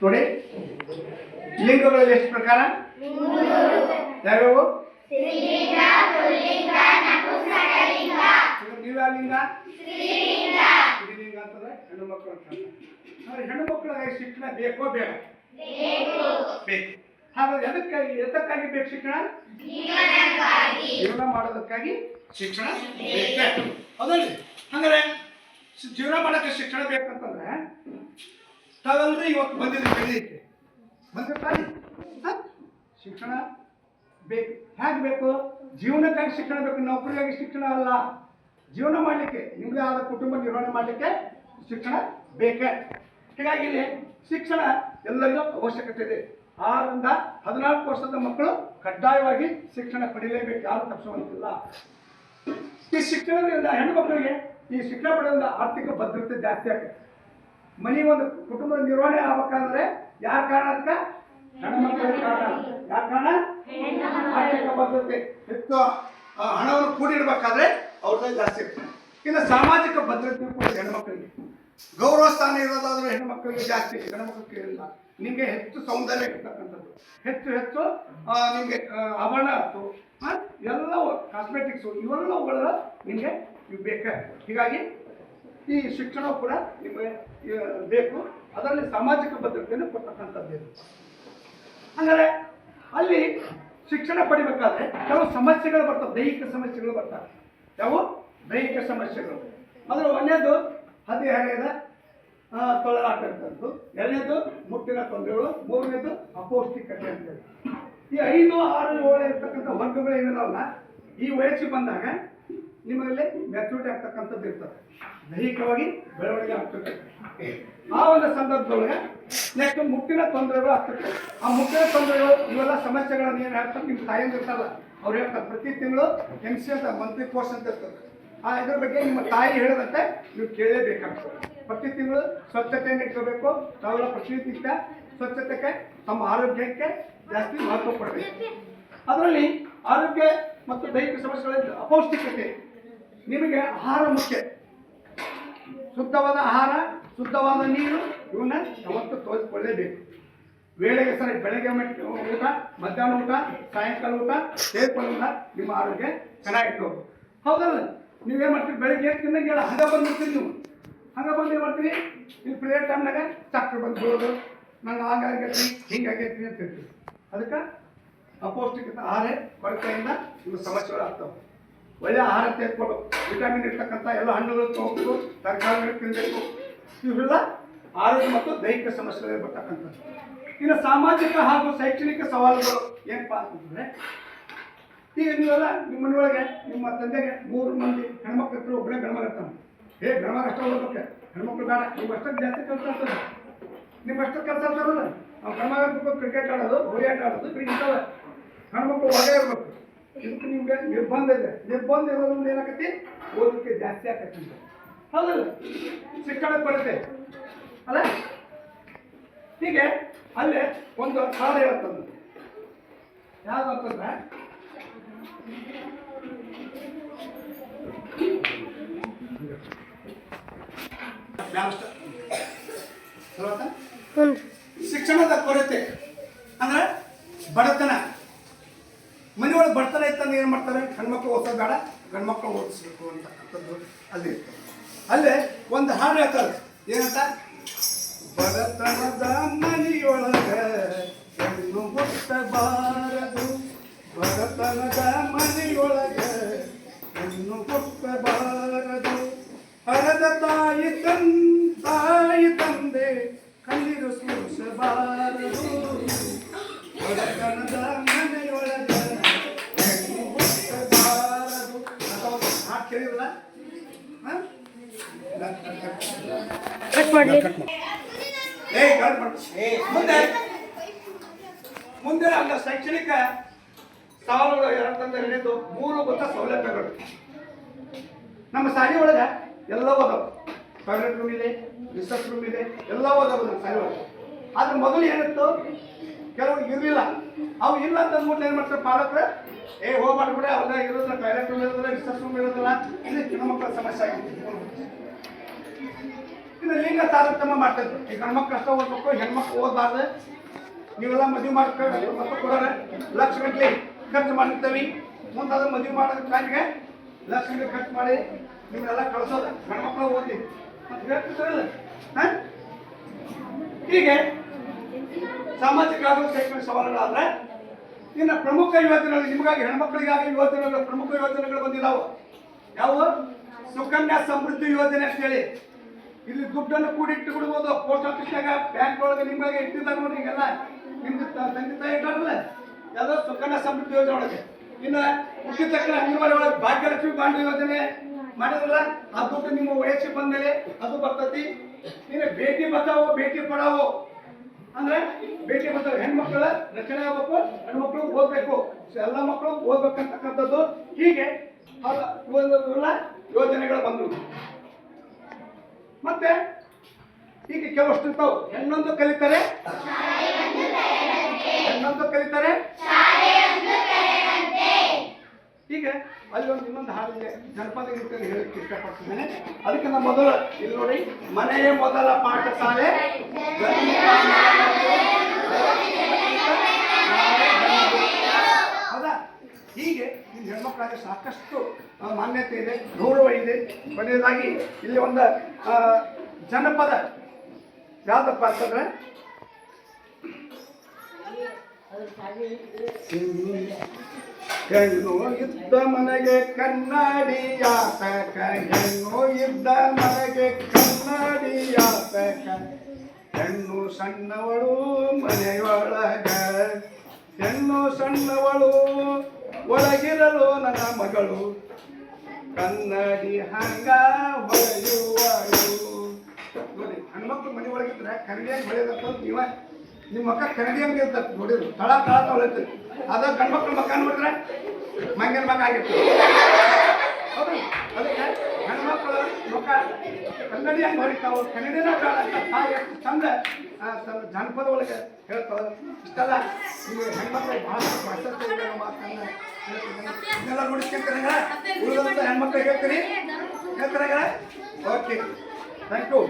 ನೋಡಿ ಲಿಂಗಗಳಲ್ಲಿ ಎಷ್ಟು ಪ್ರಕಾರ? ಯಾವ್ಯಾವು? ನೀವ್ಯಾವ ಲಿಂಗ? ಸ್ತ್ರೀಲಿಂಗ ಅಂತಂದ್ರೆ ಹೆಣ್ಣು ಮಕ್ಕಳು ಅಂತ. ಹೆಣ್ಣು ಮಕ್ಕಳಿಗೆ ಶಿಕ್ಷಣ ಬೇಕೋ ಬೇಡ? ಬೇಕು. ಹಾಗಾದ್ರೆ ಎದಕ್ಕಾಗಿ ಬೇಕು ಶಿಕ್ಷಣ? ಜೀವನ ಮಾಡೋದಕ್ಕಾಗಿ ಶಿಕ್ಷಣ ಬೇಕು. ಹೌದಲ್ರಿ? ಹಂಗಾರೆ ಜೀವನ ಮಾಡೋಕ್ಕೆ ಶಿಕ್ಷಣ ಬೇಕಂತಂದ್ರೆ ತಾವೆಲ್ಲರೂ ಇವತ್ತು ಬಂದಿದ್ದೀವಿ ಕಲಿಯಕ್ಕೆ. ಬಂದಿರ್ತಾನೆ ಶಿಕ್ಷಣ ಬೇಕು. ಹೇಗೆ ಬೇಕು? ಜೀವನಕ್ಕಾಗಿ ಶಿಕ್ಷಣ ಬೇಕು, ನೌಕರಿಗಾಗಿ ಶಿಕ್ಷಣ ಅಲ್ಲ. ಜೀವನ ಮಾಡಲಿಕ್ಕೆ, ನಿಮ್ಮದೇ ಆದ ಕುಟುಂಬ ನಿರ್ವಹಣೆ ಮಾಡಲಿಕ್ಕೆ ಶಿಕ್ಷಣ ಬೇಕೇ. ಹೀಗಾಗಿ ಇಲ್ಲಿ ಶಿಕ್ಷಣ ಎಲ್ಲರಿಗೂ ಅವಶ್ಯಕತೆ ಇದೆ. 6 ರಿಂದ 14 ವರ್ಷದ ಮಕ್ಕಳು ಕಡ್ಡಾಯವಾಗಿ ಶಿಕ್ಷಣ ಪಡೆಯಲೇಬೇಕು, ಯಾರು ತಪ್ಪಿಸುವಂತಿಲ್ಲ. ಈ ಶಿಕ್ಷಣದಿಂದ ಹೆಣ್ಣು ಮಕ್ಕಳಿಗೆ ಈ ಶಿಕ್ಷಣ ಪಡೆಯೋದ್ರಿಂದ ಆರ್ಥಿಕ ಭದ್ರತೆ ಜಾಸ್ತಿ ಆಗುತ್ತೆ. ಒಂದು ಕುಟುಂಬದ ನಿರ್ವಹಣೆ ಆಗ್ಬೇಕಂದ್ರೆ ಯಾರ ಕಾರಣ? ಅದಕ್ಕೆ ಹೆಣ್ಣು ಮಕ್ಕಳ ಕಾರಣ. ಯಾರ ಕಾರಣ? ಆರ್ಥಿಕ ಭದ್ರತೆ. ಹೆಚ್ಚು ಹಣವನ್ನು ಕೂಡಿಡ್ಬೇಕಾದ್ರೆ ಅವ್ರದ್ದು ಜಾಸ್ತಿ ಇರ್ತದೆ. ಇನ್ನು ಸಾಮಾಜಿಕ ಭದ್ರತೆ ಕೂಡ ಹೆಣ್ಣು ಮಕ್ಕಳಿಗೆ ಗೌರವ ಸ್ಥಾನ ಇರೋದಾದ್ರೆ ಹೆಣ್ಣು ಮಕ್ಕಳಿಗೆ ಜಾಸ್ತಿ, ಗಂಡು ಮಕ್ಕಳಿಗೆ ಇರಲಿಲ್ಲ. ನಿಮಗೆ ಹೆಚ್ಚು ಸೌಂದರ್ಯ ಇರ್ತಕ್ಕಂಥದ್ದು, ಹೆಚ್ಚು ನಿಮಗೆ ಆಭರಣ ಆಯ್ತು, ಎಲ್ಲವೂ ಕಾಸ್ಮೆಟಿಕ್ಸು, ಇವೆಲ್ಲವುಗಳ ನಿಮಗೆ ಇವು ಬೇಕಾ. ಹೀಗಾಗಿ ಈ ಶಿಕ್ಷಣವು ಕೂಡ ನಿಮಗೆ ಬೇಕು. ಅದರಲ್ಲಿ ಸಾಮಾಜಿಕ ಭದ್ರತೆಯನ್ನು ಕೊಡ್ತಕ್ಕಂಥದ್ದು. ಹಾಗಾದರೆ ಅಲ್ಲಿ ಶಿಕ್ಷಣ ಪಡಿಬೇಕಾದ್ರೆ ಕೆಲವು ಸಮಸ್ಯೆಗಳು ಬರ್ತವೆ, ದೈಹಿಕ ಸಮಸ್ಯೆಗಳು ಬರ್ತವೆ. ಯಾವ ದೈಹಿಕ ಸಮಸ್ಯೆಗಳು? ಅದರ ಒಂದನೇದು ಹದಿಹರೆಯದ ತೊಳಲಾಟ ಇರ್ತದ್ದು, ಎರಡನೇದು ಮುಟ್ಟಿನ ತೊಂದರೆಗಳು, ಮೂರನೇದು ಅಪೌಷ್ಟಿಕತೆ ಅಂತೇಳಿ. ಈ 5, 6, 7 ಇರ್ತಕ್ಕಂಥ ವರ್ಗಗಳು ಏನಿದಾವಲ್ಲ, ಈ ವಯಸ್ಸಿಗೆ ಬಂದಾಗ ನಿಮ್ಮಲ್ಲಿ ಮೆಚೂರಿಟಿ ಆಗ್ತಕ್ಕಂಥದ್ದು ಇರ್ತದೆ, ದೈಹಿಕವಾಗಿ ಬೆಳವಣಿಗೆ ಆಗ್ತದೆ. ಆ ಒಂದು ಸಂದರ್ಭದೊಳಗೆ ನೆಕ್ಸ್ಟ್ ಮುಟ್ಟಿನ ತೊಂದರೆಗಳು ಆಗ್ತದೆ. ಆ ಮುಟ್ಟಿನ ತೊಂದರೆಗಳು ಇವೆಲ್ಲ ಸಮಸ್ಯೆಗಳನ್ನು ಏನು ಹೇಳ್ತಾರೆ, ನಿಮ್ಮ ತಾಯಿಯಿಂದ ಇರ್ತಾರಲ್ಲ ಅವ್ರು ಹೇಳ್ತಾರೆ. ಪ್ರತಿ ತಿಂಗಳು MC ಅಂತ ಮಂತ್ಲಿ ಕೋರ್ಸ್ ಅಂತ ಇರ್ತದೆ. ಇದ್ರ ಬಗ್ಗೆ ನಿಮ್ಮ ತಾಯಿ ಹೇಳಿದಂತೆ ನೀವು ಕೇಳಲೇಬೇಕಾಗ್ತದೆ. ಪ್ರತಿ ತಿಂಗಳು ಸ್ವಚ್ಛತೆಯನ್ನು ಇಟ್ಕೋಬೇಕು. ತಾವೆಲ್ಲ ಪ್ರತಿನಿತ್ಯ ಸ್ವಚ್ಛತೆಗೆ, ತಮ್ಮ ಆರೋಗ್ಯಕ್ಕೆ ಜಾಸ್ತಿ ಮಹತ್ವ ಕೊಡಬೇಕು. ಅದರಲ್ಲಿ ಆರೋಗ್ಯ ಮತ್ತು ದೈಹಿಕ ಸಮಸ್ಯೆಗಳಿಂದ ಅಪೌಷ್ಟಿಕತೆ. ನಿಮಗೆ ಆಹಾರ ಮುಖ್ಯ. ಶುದ್ಧವಾದ ಆಹಾರ, ಶುದ್ಧವಾದ ನೀರು ಇವನ್ನ ಯಾವತ್ತೂ ತೋರಿಸ್ಕೊಳ್ಳೇಬೇಕು. ವೇಳೆಗೆ ಸರಿ ಬೆಳಗ್ಗೆ ಊಟ, ಮಧ್ಯಾಹ್ನ ಊಟ, ಸಾಯಂಕಾಲ ಊಟ ಸೇರ್ಕೊಳ್ಳೋದ ನಿಮ್ಮ ಆರೋಗ್ಯ ಚೆನ್ನಾಗಿಟ್ಕೋಬೇಕು. ಹೌದಲ್ಲ? ನೀವೇನು ಮಾಡ್ತೀರಿ? ಬೆಳಗ್ಗೆ ಏನು ತಿನ್ನಂಗಿಲ್ಲ, ಹಂಗೆ ಬಂದ್ಬಿಡ್ತೀರಿ. ನೀವು ಹಂಗೆ ಬಂದು ಏನು ಮಾಡ್ತೀರಿ? ಇಲ್ಲಿ ಪ್ರೇಯರ್ ಟೈಮ್ನಾಗ ಸಕ್ಕರೆ ಬಂದು ಬೀಳೋದು, ನಂಗೆ ಹಾಗಾಗೈತಿ ಹಿಂಗಾಗೈತಿ ಅಂತ ಹೇಳ್ತೀವಿ. ಅದಕ್ಕೆ ಅಪೌಷ್ಟಿಕತೆ ಆಹಾರ ಕೊರತೆಯಿಂದ ಇವು ಸಮಸ್ಯೆಗಳು ಆಗ್ತವೆ. ಒಳ್ಳೆ ಆಹಾರ ತೆಗೆದುಕೊಂಡು ವಿಟಮಿನ್ ಇರ್ತಕ್ಕಂಥ ಎಲ್ಲ ಹಣ್ಣುಗಳು ತಗೋಬೇಕು, ತರಕಾರಿಗಳು ತಿನ್ನಬೇಕು. ಇವೆಲ್ಲ ಆರೋಗ್ಯ ಮತ್ತು ದೈಹಿಕ ಸಮಸ್ಯೆಗಳು ಬರ್ತಕ್ಕಂಥದ್ದು. ಇನ್ನು ಸಾಮಾಜಿಕ ಹಾಗೂ ಶೈಕ್ಷಣಿಕ ಸವಾಲುಗಳು ಏನಪ್ಪಾ ಅಂತಂದರೆ, ಈಗ ನೀವೆಲ್ಲ ನಿಮ್ಮ ಮನೆಯೊಳಗೆ ನಿಮ್ಮ ತಂದೆಗೆ 3 ಮಂದಿ ಹೆಣ್ಮಕ್ಳು ಇರ್ತರು, ಒಬ್ಬನೇ ಗಂಡ್ಮಗ ಇರ್ತಾನೆ. ಗಂಡ್ಮಗ ಅಷ್ಟ ಓದಕ್ಕೆ, ಹೆಣ್ಮಕ್ಳು ಬೇಡ, ನೀವು ಅಷ್ಟಕ್ಕೆ ಜಾಸ್ತಿ ಕೆಲಸ ಆಗ್ತದೆ. ನಿಮ್ಮ ಅಷ್ಟಕ್ಕೆ ಕೆಲಸ ಆಗ್ತಾರಲ್ಲ, ನಾವು ಗಂಡ್ಮಗ ಕ್ರಿಕೆಟ್ ಆಡೋದು, ಹೋಳಿ ಆಟ ಆಡೋದು, ಇಂಥವೆ ಹೆಣ್ಮಕ್ಳು ಹೊರಗೆ ಇರಬೇಕು. ಇದಕ್ಕೆ ನಿಮ್ಗೆ ನಿರ್ಬಂಧ ಇದೆ. ನಿರ್ಬಂಧ ಇರೋದ್ರಿಂದ ಏನಾಗತ್ತೆ? ಓದಕ್ಕೆ ಜಾಸ್ತಿ ಆಕತ್ತಂತ. ಹೌದಲ್ಲ? ಶಿಕ್ಷಣ ಬರುತ್ತೆ ಅಲ್ಲ? ಹೀಗೆ ಅಲ್ಲೇ ಒಂದು ಹಾಡು ಹೇಳ್ತಂದು, ಯಾವುದು ಅಂತಂದ್ರೆ, ಶಿಕ್ಷಣದ ಕೊರತೆ ಅಂದ್ರೆ ಬಡತನ. ಮನೆಯೊಳಗೆ ಬಡತನ ಇತ್ತಂದ್ರೆ ಏನು ಮಾಡ್ತಾರೆ? ಹೆಣ್ಮಕ್ಳು ಓದಿಸೋದು ಬೇಡ, ಗಂಡ್ಮಕ್ಳು ಓದಿಸ್ಬೇಕು ಅಂತಕ್ಕಂಥದ್ದು ಅಲ್ಲಿ ಇರ್ತದೆ. ಅಲ್ಲೇ ಒಂದು ಹಾಡು ಹೇಳ್ತಾರೆ, ಏನಂತ? ಬಡತನದ ಮನೆಯೊಳಗೆ ಹೆಣ್ಣು ಹುಟ್ಟಬಾರದು, ಬಡತನದ ಮನೆಯೊಳಗೆ ಹೆಣ್ಣು ಹುಟ್ಟಬಾರದು, ಹರದ ತಾಯಿ ತಂದೆ ಕಣ್ಣೀರು ಸುರಿಸಬಾರದು, ಬಡತನದ ಮನೆಯೊಳಗೆ ಹೆಣ್ಣು ಹುಟ್ಟಬಾರದು. ಹಾಡು ಕೇಳಿರಲ್ಲ? ಮುಂದೆ ಅಲ್ಲ ಶೈಕ್ಷಣಿಕ ಸವಾಲುಗಳು ಏನಂತಂದ್ರೆ, ಹೇಳಿದ್ದು ಮೂಲಭೂತ ಸೌಲಭ್ಯಗಳು. ನಮ್ಮ ಶಾಲೆ ಒಳಗೆ ಎಲ್ಲ ಓದವು, ಟಾಯ್ಲೆಟ್ ರೂಮ್ ಇದೆ, ರಿಸರ್ಚ್ ರೂಮ್ ಇದೆ, ಎಲ್ಲ ಓದವು ನಮ್ಮ ಶಾಲೆ ಒಳಗೆ. ಆದ್ರೆ ಮೊದಲು ಏನಿತ್ತು, ಕೆಲವು ಇರಲಿಲ್ಲ. ಅವು ಇಲ್ಲ ಅಂತ ಅಂದ್ಬಿಟ್ಟು ಏನು ಮಾಡ್ತಾರೆ ಪಾಲಕರು? ಹೋಗ್ಬಿಟ್ಬಿಡೆ, ಅವಾಗ ಇರೋದಿಲ್ಲ, ಟಾಯ್ಲೆಟ್ ರೂಮ್ ಇರೋದಿಲ್ಲ, ರಿಸರ್ಚ್ ರೂಮ್ ಇರೋದಿಲ್ಲ. ಇಲ್ಲಿ ಹೆಣ್ಣು ಮಕ್ಕಳ ಸಮಸ್ಯೆ ಆಗಿದೆ. ಇನ್ನು ಲಿಂಗ ತಾರತಮ್ಯ ಮಾಡ್ತೈತೆ. ಈಗ ಗಂಡ್ಮಕ್ಳು ಅಷ್ಟ ಓದ್ಬೇಕು, ಹೆಣ್ಮಕ್ಳು ಓದಬಾರ್ದು. ನೀವೆಲ್ಲ ಮದುವೆ ಮಾಡ್ಕೊಂಡು ಮಕ್ಕಳು ಕೊಡೋರೆ ಲಕ್ಷ ಗಂಟೆ ಖರ್ಚು ಮಾಡಿರ್ತೀವಿ. ಮುಂದಾದ್ರೆ ಮದುವೆ ಮಾಡೋದ್ರ ಟೈಮ್ಗೆ ಲಕ್ಷ ಗಂಟೆ ಖರ್ಚು ಮಾಡಿ ನಿಮ್ಮನ್ನೆಲ್ಲ ಕಳಿಸೋದು. ಗಂಡ್ಮಕ್ಳು ಓದಿ ಅಂತ ಹೇಳ್ತಿರ್ತಾರಲ್ಲ. ಹಾಂ, ಹೀಗೆ ಸಾಮಾಜಿಕ ಹಾಗೂ ಶೈಕ್ಷಣಿಕ ಸವಾಲುಗಳಾದ್ರೆ ಇನ್ನು ಪ್ರಮುಖ ಯೋಜನೆಗಳು ನಿಮಗಾಗಿ ಹೆಣ್ಮಕ್ಳಿಗಾಗಿ ಯೋಜನೆಗಳು, ಪ್ರಮುಖ ಯೋಜನೆಗಳು ಬಂದಿದ್ದಾವೆ. ಯಾವ? ಸುಕನ್ಯಾ ಸಮೃದ್ಧಿ ಯೋಜನೆ ಅಂತೇಳಿ. ಇಲ್ಲಿ ದುಡ್ಡನ್ನು ಕೂಡಿಟ್ಟು ಬಿಡ್ಬೋದು. ಪೋಸ್ಟ್ ಆಫೀಸ್ನಾಗ, ಬ್ಯಾಂಕ್ ಒಳಗೆ ನಿಮಗೆ ಇಟ್ಟಿದ್ದಾಗ ನೋಡಿ. ಈಗೆಲ್ಲ ನಿಮ್ದು ತಂದೆ ತಾಯಿ ಇಟ್ಟಾರಲ್ಲ, ಯಾವುದೋ ಸುಕನ್ಯಾ ಸಮೃದ್ಧಿ ಯೋಜನೆ ಒಳಗೆ. ಇನ್ನು ಹುಟ್ಟಿದ ತಕ್ಷಣ ಅಂಗನವಾಡಿ ಒಳಗೆ ಭಾಗ್ಯಲಕ್ಷ್ಮಿ ಬಾಂಡ್ ಯೋಜನೆ ಮಾಡಿದ್ರಲ್ಲ, ಆ ದುಡ್ಡು ನಿಮ್ಮ ವಯಸ್ಸಿಗೆ ಬಂದಮೇಲೆ ಅದು ಬರ್ತೈತಿ. ಇನ್ನು ಬೇಟಿ ಬಚಾವೋ ಬೇಟಿ ಪಡಾವೋ ಅಂದ್ರೆ ಬೇಟಿ ಬಚಾವೋ, ಹೆಣ್ಮಕ್ಳ ರಕ್ಷಣೆ ಆಗಬೇಕು, ಹೆಣ್ಮಕ್ಳು ಓದಬೇಕು, ಎಲ್ಲ ಮಕ್ಕಳು ಓದ್ಬೇಕಂತಕ್ಕಂಥದ್ದು. ಹೀಗೆ ಇವೆಲ್ಲ ಯೋಜನೆಗಳು ಬಂದವು. ಮತ್ತೆ ಹೀಗೆ ಕೆಲವಷ್ಟು ಇರ್ತಾವೆ. ಹೆಣ್ಣೊಂದು ಕಲಿತಾರೆ, ಹೆಣ್ಣೊಂದು ಕಲಿತಾರೆ. ಹೀಗೆ ಅಲ್ಲಿ ಒಂದು ಇನ್ನೊಂದು ಹಾಡಿದೆ, ಜನಪದ ಗೀತೆಯನ್ನು ಹೇಳಕ್ಕೆ ಇಷ್ಟಪಡ್ತಿದ್ದೇನೆ. ಅದಕ್ಕೆ ನಮ್ಮ ಮೊದಲು ಇಲ್ಲಿ ನೋಡಿ, ಮನೆಯೇ ಮೊದಲ ಪಾಠಶಾಲೆ, ಹೌದಾ? ಹೀಗೆ ಇಲ್ಲಿ ಹೆಣ್ಮಕ್ಳಾಗಿ ಸಾಕಷ್ಟು ಮಾನ್ಯತೆ ಇದೆ, ಗೌರವ ಇದೆ. ಕೊನೆಯದಾಗಿ ಇಲ್ಲಿ ಒಂದು ಜನಪದ ಯಾವ್ದಪ್ಪ ಅಂತಂದ್ರೆ, ಹೆಣ್ಣು ಇದ್ದ ಮನೆಗೆ ಕನ್ನಡಿಯಾತಕ, ಹೆಣ್ಣು ಇದ್ದ ಮನೆಗೆ ಕನ್ನಡಿಯಾತಕ, ಹೆಣ್ಣು ಸಣ್ಣವಳು ಮನೆಯೊಳಗ, ಹೆಣ್ಣು ಸಣ್ಣವಳು ಒಳಗಿರಲು ನನ್ನ ಮಗಳು, ಕನ್ನಡಿ ಹಂಗ ಹೊಳೆಯುವಳು. ನೋಡಿ, ಹೆಣ್ಮಕ್ಳು ಮನೆ ಒಳಗಿದ್ರೆ ಕನ್ನಡಿಯಾಗಿ ಹೊಳೆಯೋದಂತ ನಿಮ್ಮ ಮಕ್ಕ ಕನ್ನಡಿ ಹಂಗೆ ಇರ್ತದೆ. ನೋಡಿದ್ರು ತಳ ತಳ ಹೊಳಿತದೆ. ಅದ ಗಂಡ್ಮಕ್ಳು ಮಕ್ಕ ನೋಡಿದ್ರೆ ಮಂಗನ ಮಕ್ಕ ಆಗಿರ್ತದೆ. ಹೌದು, ಅದಕ್ಕೆ ಹೆಣ್ಮಕ್ಳು ಮಕ್ಕ ಕನ್ನಡಿ ಹಂಗೆ ಹೊಡಿತಾವೆ. ಕನ್ನಡಿನ ಬೇಡ ಅಂತ ತಾಯಿ ಎಷ್ಟು ಚಂದ ತನ್ನ ಜಾನಪದ ಒಳಗೆ ಹೇಳ್ತಾವೆ. ಇಷ್ಟೆಲ್ಲ ನೀವು ಹೆಣ್ಮಕ್ಳು ಭಾಳ ಪ್ರಶಸ್ತಿ ಇದೆ ಮಾತನ್ನ ಇದನ್ನೆಲ್ಲ ನೋಡಿಸ್ಕೊಂತೀರ. ಉಳಿದಂಥ ಹೆಣ್ಮಕ್ಳು ಹೇಳ್ತೀರಿ, ಹೇಳ್ತಾರ. Okay, thank you.